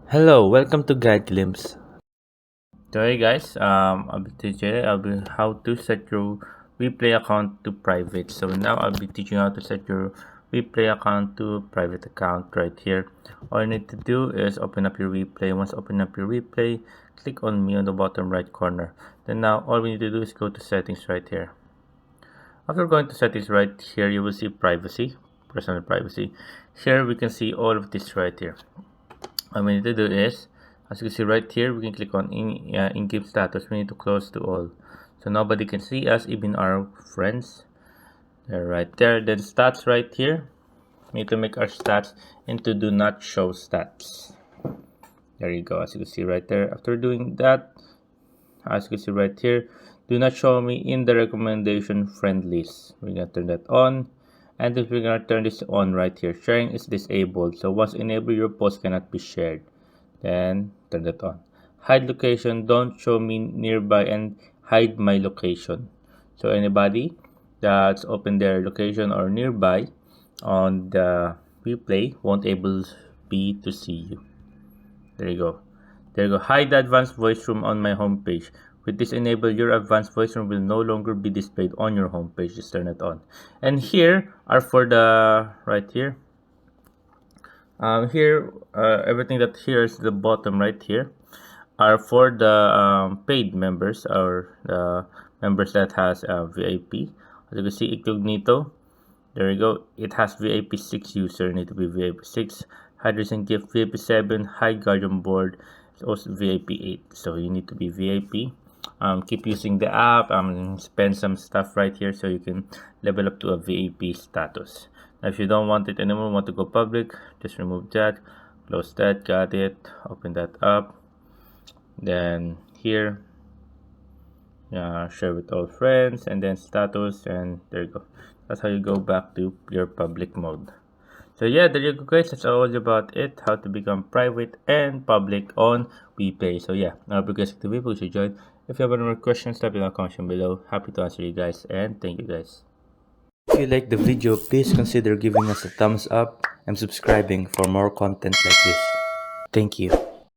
Hello, welcome to Guide Glimpse. So hey guys, I'll be teaching how to set your WePlay account to private. So now I'll be teaching you how to set your WePlay account to private account right here. All you need to do is open up your WePlay. Once open up your WePlay, click on me on the bottom right corner. Then now all we need to do is go to settings right here. After going to settings right here, you will see privacy, personal privacy. Here we can see all of this right here. All we need to do is, as you can see right here, we can click on in-game status. We need to close to all, so nobody can see us, even our friends. They're right there. Then stats right here, we need to make our stats into do not show stats. There you go, as you can see right there. After doing that, as you can see right here, do not show me in the recommendation friend list. We're gonna turn that on, and then we're gonna turn this on right here. Sharing is disabled, so once enabled, your post cannot be shared. Then turn that on. Hide location, don't show me nearby, and hide my location. So anybody that's open their location or nearby on the replay won't able be to see you. There you go. There you go. Hide the advanced voice room on my homepage. With this enabled, your advanced voice room will no longer be displayed on your homepage. Just turn it on. And here are for the right here. Everything that here is the bottom right here are for the paid members or the members that has VIP. As you can see, incognito. There you go. It has VIP 6 user. Need to be VIP 6. Hydration gift VIP 7. High guardian board. It's also VIP 8. So you need to be VIP. Keep using the app. Spend some stuff right here so you can level up to a VIP status. Now, if you don't want it anymore, want to go public, just remove that. Close that. Got it. Open that up. Then here, share with all friends, and then status, and there you go. That's how you go back to your public mode. So yeah, there you go guys, that's all about it, how to become private and public on WePlay. So yeah, I hope you guys like the video, you should join. If you have any more questions, type in the comment below. Happy to answer you guys, and thank you guys. If you like the video, please consider giving us a thumbs up and subscribing for more content like this. Thank you.